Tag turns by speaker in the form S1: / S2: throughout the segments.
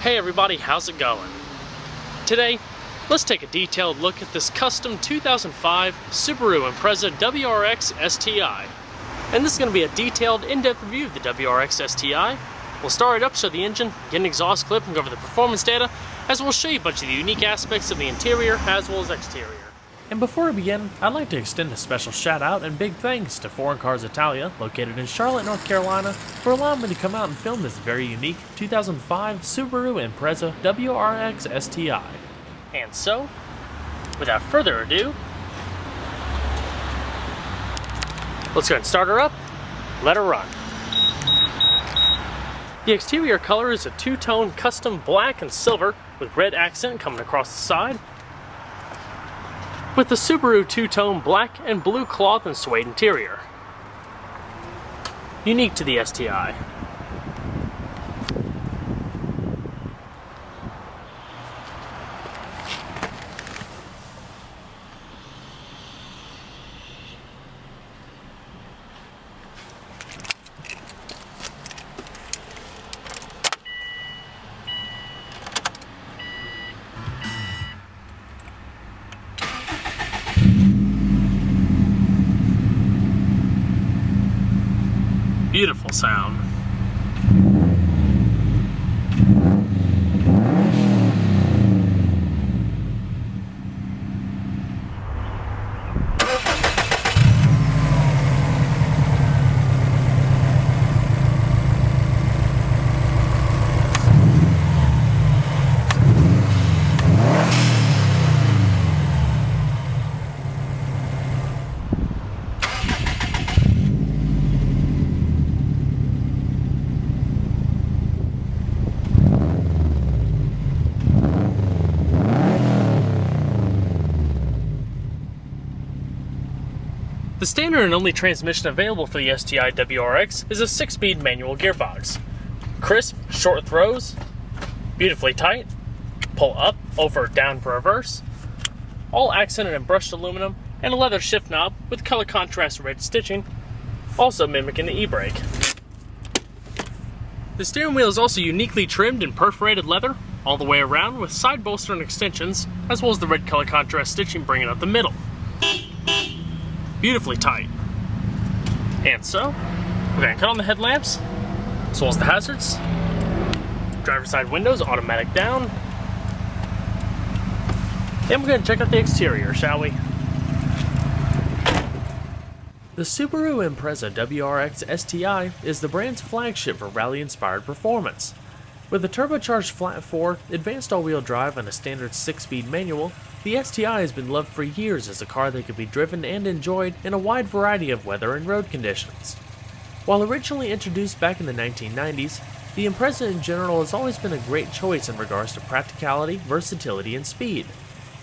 S1: Hey everybody, how's it going? Today, let's take a detailed look at this custom 2005 Subaru Impreza WRX STI. And this is going to be a detailed, in-depth review of the WRX STI. We'll start it up, show the engine, get an exhaust clip, and go over the performance data, as we'll show you a bunch of the unique aspects of the interior as well as exterior. And before we begin, I'd like to extend a special shout out and big thanks to Foreign Cars Italia, located in Charlotte, North Carolina, for allowing me to come out and film this very unique 2005 Subaru Impreza WRX STI. And so, without further ado, let's go ahead and start her up, let her run. The exterior color is a two-tone custom black and silver with red accent coming across the side, with the Subaru two-tone black and blue cloth and suede interior. Unique to the STI. Beautiful sound. The standard and only transmission available for the STI WRX is a 6-speed manual gearbox. Crisp, short throws, beautifully tight, pull up, over, down for reverse, all accented in brushed aluminum, and a leather shift knob with color contrast red stitching, also mimicking the e-brake. The steering wheel is also uniquely trimmed in perforated leather all the way around with side bolster and extensions, as well as the red color contrast stitching bringing up the middle. Beautifully tight. And so, we're going to cut on the headlamps, as well as the hazards. Driver's side windows, automatic down. And we're going to check out the exterior, shall we? The Subaru Impreza WRX STI is the brand's flagship for rally-inspired performance. With a turbocharged flat 4, advanced all-wheel drive, and a standard 6-speed manual, the STI has been loved for years as a car that could be driven and enjoyed in a wide variety of weather and road conditions. While originally introduced back in the 1990s, the Impreza in general has always been a great choice in regards to practicality, versatility, and speed,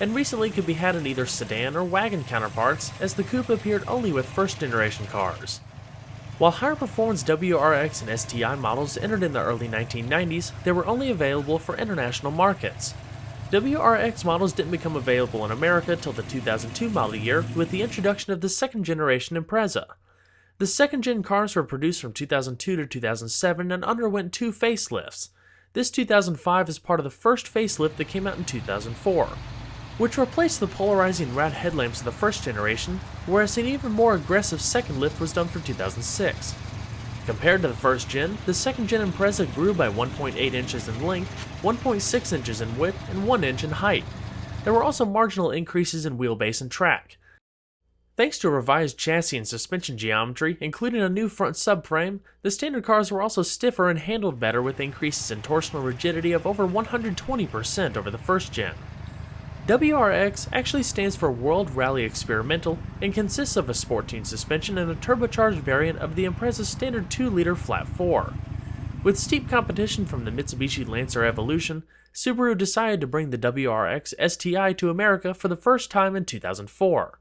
S1: and recently could be had in either sedan or wagon counterparts, as the coupe appeared only with first-generation cars. While higher performance WRX and STI models entered in the early 1990s, they were only available for international markets. WRX models didn't become available in America till the 2002 model year with the introduction of the second generation Impreza. The second gen cars were produced from 2002 to 2007 and underwent 2 facelifts. This 2005 is part of the first facelift that came out in 2004, which replaced the polarizing rad headlamps of the first generation, whereas an even more aggressive second lift was done for 2006. Compared to the first gen, the second gen Impreza grew by 1.8 inches in length, 1.6 inches in width, and 1 inch in height. There were also marginal increases in wheelbase and track. Thanks to a revised chassis and suspension geometry, including a new front subframe, the standard cars were also stiffer and handled better with increases in torsional rigidity of over 120% over the first gen. WRX actually stands for World Rally Experimental and consists of a sport tune suspension and a turbocharged variant of the Impreza's standard 2-liter flat 4. With steep competition from the Mitsubishi Lancer Evolution, Subaru decided to bring the WRX STI to America for the first time in 2004.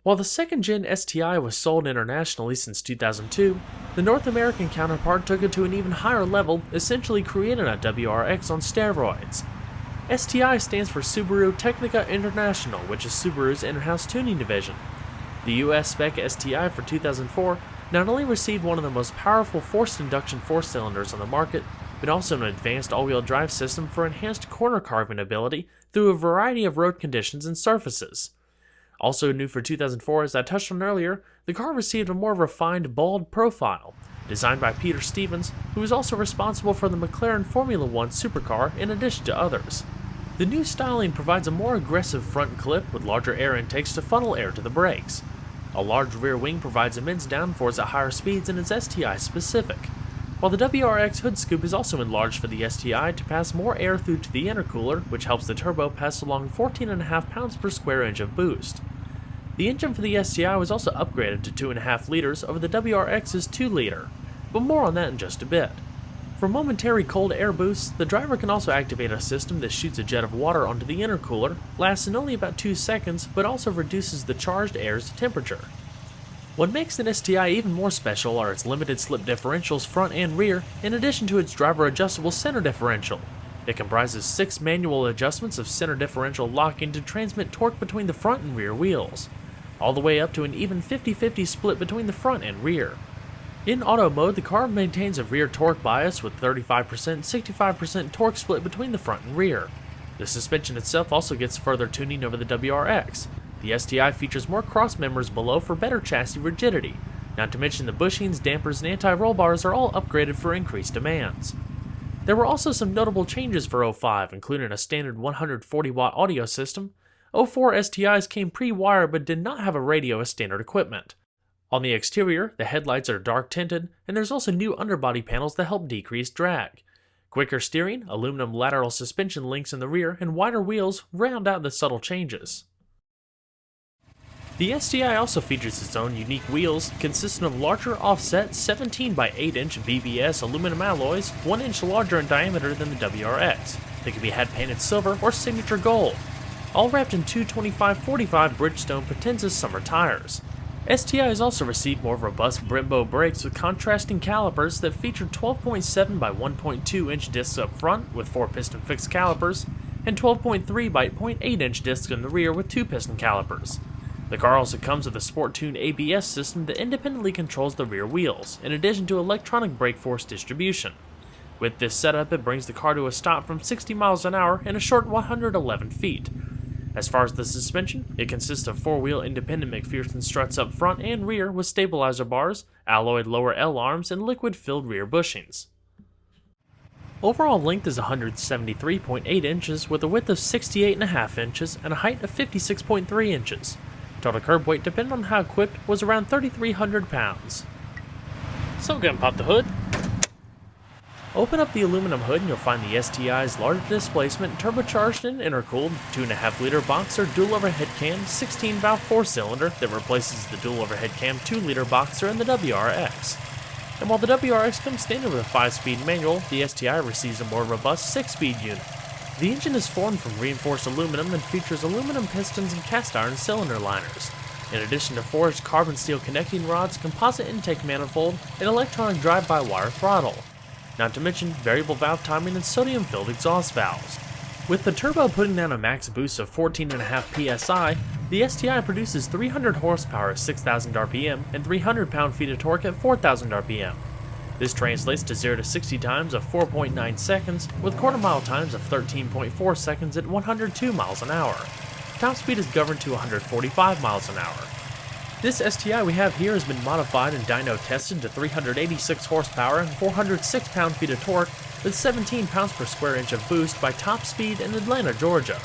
S1: While the second-gen STI was sold internationally since 2002, the North American counterpart took it to an even higher level, essentially creating a WRX on steroids. STI stands for Subaru Technica International, which is Subaru's in-house tuning division. The US spec STI for 2004 not only received one of the most powerful forced induction 4-cylinders on the market, but also an advanced all-wheel drive system for enhanced corner carving ability through a variety of road conditions and surfaces. Also new for 2004, as I touched on earlier, the car received a more refined, bold profile, designed by Peter Stevens, who is also responsible for the McLaren Formula One supercar in addition to others. The new styling provides a more aggressive front clip with larger air intakes to funnel air to the brakes. A large rear wing provides immense downforce at higher speeds and is STI specific, while the WRX hood scoop is also enlarged for the STI to pass more air through to the intercooler, which helps the turbo pass along 14.5 pounds per square inch of boost. The engine for the STI was also upgraded to 2.5 liters over the WRX's 2 liter, but more on that in just a bit. For momentary cold air boosts, the driver can also activate a system that shoots a jet of water onto the intercooler, lasts in only about 2 seconds, but also reduces the charged air's temperature. What makes an STI even more special are its limited slip differentials front and rear, in addition to its driver adjustable center differential. It comprises 6 manual adjustments of center differential locking to transmit torque between the front and rear wheels, all the way up to an even 50-50 split between the front and rear. In auto mode, the car maintains a rear torque bias with 35%-65% torque split between the front and rear. The suspension itself also gets further tuning over the WRX. The STI features more cross members below for better chassis rigidity, not to mention the bushings, dampers, and anti-roll bars are all upgraded for increased demands. There were also some notable changes for 05, including a standard 140-watt audio system. 04 STIs came pre-wired but did not have a radio as standard equipment. On the exterior, the headlights are dark tinted, and there's also new underbody panels that help decrease drag. Quicker steering, aluminum lateral suspension links in the rear, and wider wheels round out the subtle changes. The STI also features its own unique wheels, consisting of larger offset 17 by 8 inch BBS aluminum alloys, 1 inch larger in diameter than the WRX. They can be had painted silver or signature gold, all wrapped in 225/45 Bridgestone Potenza summer tires. STI has also received more robust Brembo brakes with contrasting calipers that feature 12.7 by 1.2 inch discs up front with 4 piston fixed calipers, and 12.3 by 0.8 inch discs in the rear with 2 piston calipers. The car also comes with a sport-tuned ABS system that independently controls the rear wheels, in addition to electronic brake force distribution. With this setup, it brings the car to a stop from 60 miles an hour in a short 111 feet. As far as the suspension, it consists of 4-wheel independent McPherson struts up front and rear with stabilizer bars, alloyed lower L-arms, and liquid-filled rear bushings. Overall length is 173.8 inches with a width of 68.5 inches and a height of 56.3 inches. Total curb weight, depending on how equipped, was around 3,300 pounds. So go ahead and pop the hood. Open up the aluminum hood and you'll find the STI's large displacement, turbocharged and intercooled, 2.5 liter boxer dual overhead cam 16 valve 4-cylinder that replaces the dual overhead cam 2 liter boxer in the WRX. And while the WRX comes standard with a 5-speed manual, the STI receives a more robust 6-speed unit. The engine is formed from reinforced aluminum and features aluminum pistons and cast iron cylinder liners, in addition to forged carbon steel connecting rods, composite intake manifold, and electronic drive-by-wire throttle. Not to mention variable valve timing and sodium-filled exhaust valves. With the turbo putting down a max boost of 14.5 psi, the STI produces 300 horsepower at 6,000 RPM and 300 pound-feet of torque at 4,000 RPM. This translates to 0 to 60 times of 4.9 seconds, with quarter-mile times of 13.4 seconds at 102 miles an hour. Top speed is governed to 145 miles an hour. This STI we have here has been modified and dyno tested to 386 horsepower and 406 pound-feet of torque with 17 pounds per square inch of boost by Top Speed in Atlanta, Georgia.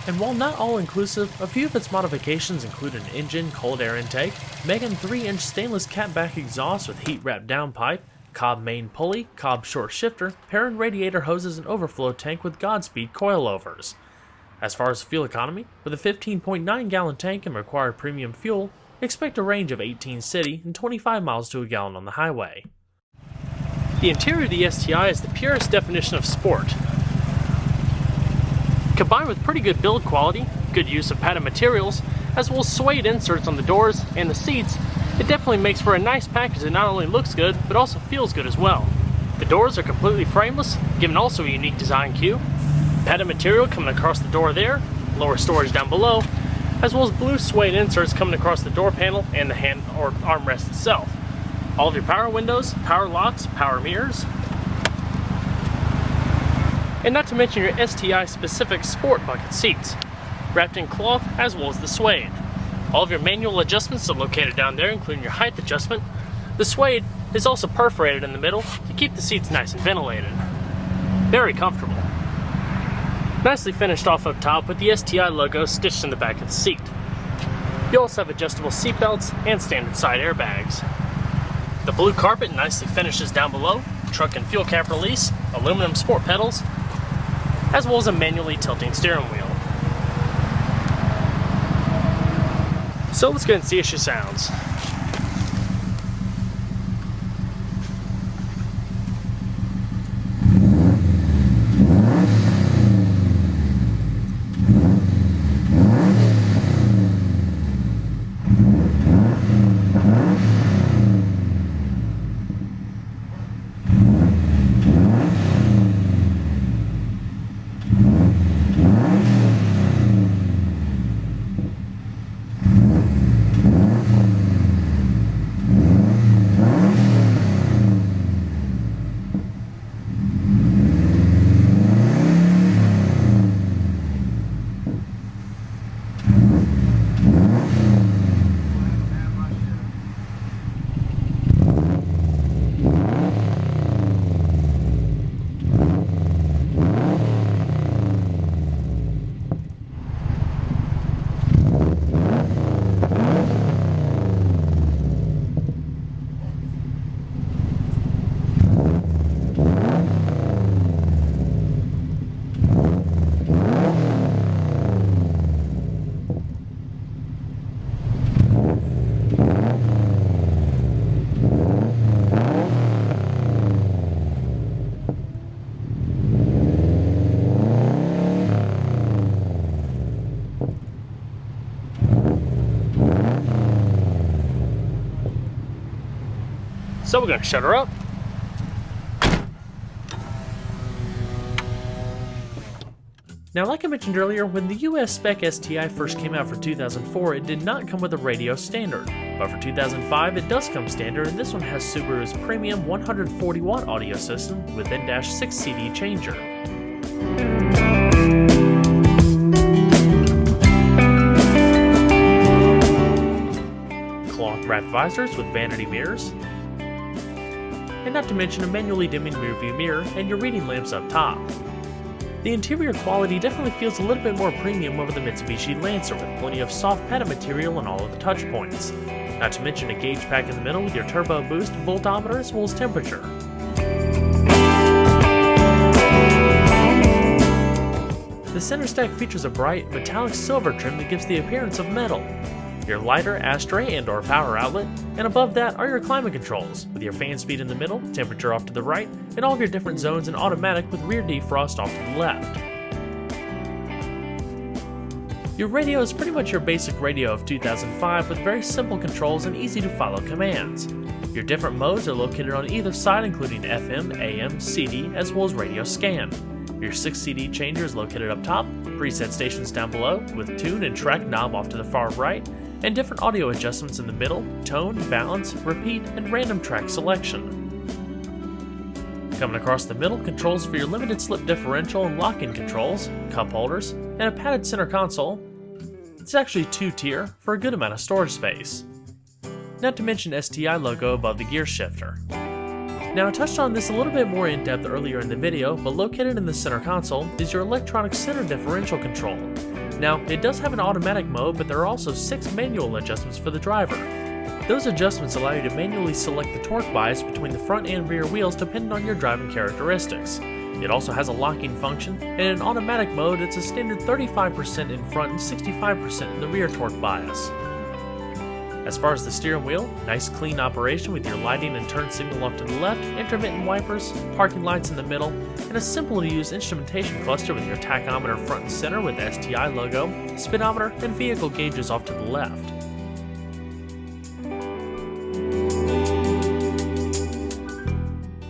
S1: And while not all-inclusive, a few of its modifications include an engine cold air intake, Megan 3-inch stainless catback exhaust with heat-wrapped downpipe, Cobb main pulley, Cobb short shifter, Perrin radiator hoses and overflow tank with Godspeed coilovers. As far as fuel economy, with a 15.9 gallon tank and required premium fuel, expect a range of 18 city and 25 miles to a gallon on the highway. The interior of the STI is the purest definition of sport. Combined with pretty good build quality, good use of padded materials, as well as suede inserts on the doors and the seats, it definitely makes for a nice package that not only looks good, but also feels good as well. The doors are completely frameless, giving also a unique design cue. Padded material coming across the door there, lower storage down below, as well as blue suede inserts coming across the door panel and the hand or armrest itself. All of your power windows, power locks, power mirrors. And not to mention your STI specific sport bucket seats, wrapped in cloth as well as the suede. All of your manual adjustments are located down there, including your height adjustment. The suede is also perforated in the middle to keep the seats nice and ventilated. Very comfortable. Nicely finished off up top with the STI logo stitched in the back of the seat. You also have adjustable seat belts and standard side airbags. The blue carpet nicely finishes down below, trunk and fuel cap release, aluminum sport pedals, as well as a manually tilting steering wheel. So let's go and see how she sounds. So we're going to shut her up. Now, like I mentioned earlier, when the US spec STI first came out for 2004, it did not come with a radio standard. But for 2005, it does come standard, and this one has Subaru's premium 140 watt audio system with in-dash 6 CD changer. Cloth wrapped visors with vanity mirrors. And not to mention a manually dimming rearview mirror and your reading lamps up top. The interior quality definitely feels a little bit more premium over the Mitsubishi Lancer with plenty of soft padded material on all of the touch points. Not to mention a gauge pack in the middle with your turbo boost, voltometer, as well as temperature. The center stack features a bright metallic silver trim that gives the appearance of metal. Your lighter ashtray and or power outlet, and above that are your climate controls, with your fan speed in the middle, temperature off to the right, and all of your different zones in automatic with rear defrost off to the left. Your radio is pretty much your basic radio of 2005 with very simple controls and easy to follow commands. Your different modes are located on either side, including FM, AM, CD, as well as radio scan. Your 6 CD changer is located up top, preset stations down below, with tune and track knob off to the far right, and different audio adjustments in the middle, tone, balance, repeat, and random track selection. Coming across the middle, controls for your limited slip differential and lock-in controls, cup holders, and a padded center console. It's actually 2-tier for a good amount of storage space. Not to mention STI logo above the gear shifter. Now, I touched on this a little bit more in depth earlier in the video, but located in the center console is your electronic center differential control. Now, it does have an automatic mode, but there are also 6 manual adjustments for the driver. Those adjustments allow you to manually select the torque bias between the front and rear wheels depending on your driving characteristics. It also has a locking function, and in automatic mode it's a standard 35% in front and 65% in the rear torque bias. As far as the steering wheel, nice clean operation with your lighting and turn signal off to the left, intermittent wipers, parking lights in the middle, and a simple to use instrumentation cluster with your tachometer front and center with the STI logo, speedometer, and vehicle gauges off to the left.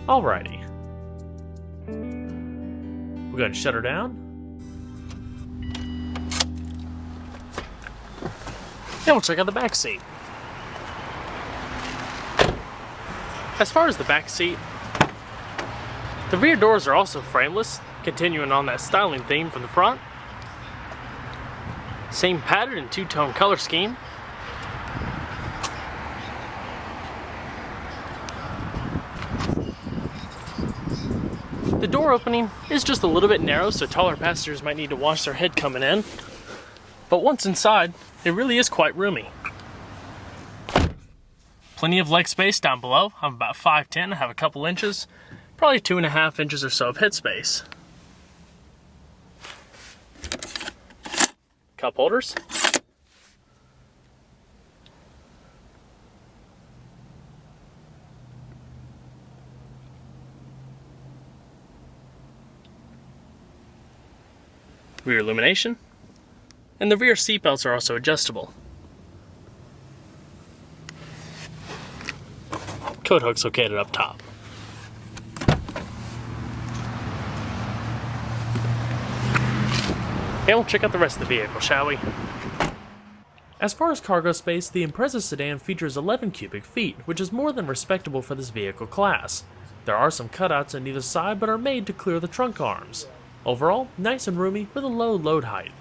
S1: Alrighty. We're going to shut her down. And we'll check out the back seat. As far as the back seat, the rear doors are also frameless, Continuing on that styling theme from the front. Same pattern and two-tone color scheme. The door opening is just a little bit narrow, so taller passengers might need to wash their head coming in. But once inside, it really is quite roomy. Plenty of leg space down below. I'm about 5'10", I have a couple inches, probably 2.5 inches or so of head space. Cup holders. Rear illumination. And the rear seat belts are also adjustable. Coat hook's located up top. And we'll check out the rest of the vehicle, shall we? As far as cargo space, the Impreza sedan features 11 cubic feet, which is more than respectable for this vehicle class. There are some cutouts on either side, but are made to clear the trunk arms. Overall, nice and roomy with a low load height.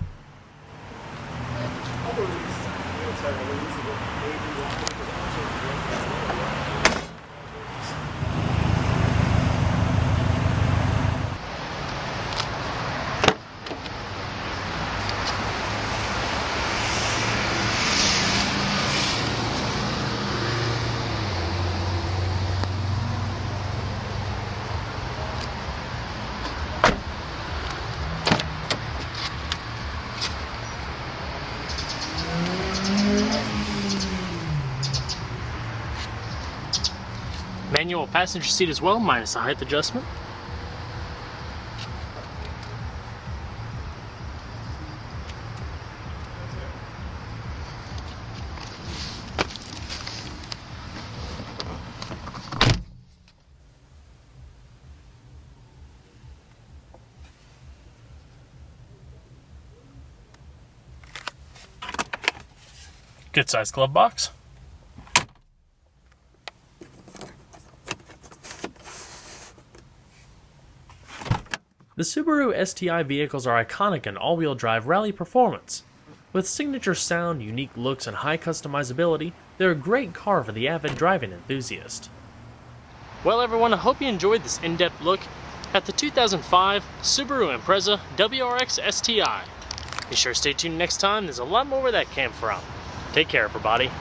S1: Manual passenger seat as well, minus the height adjustment. Good sized glove box. The Subaru STI vehicles are iconic in all-wheel drive rally performance. With signature sound, unique looks, and high customizability, they're a great car for the avid driving enthusiast. Well everyone, I hope you enjoyed this in-depth look at the 2005 Subaru Impreza WRX STI. Be sure to stay tuned next time, there's a lot more where that came from. Take care everybody.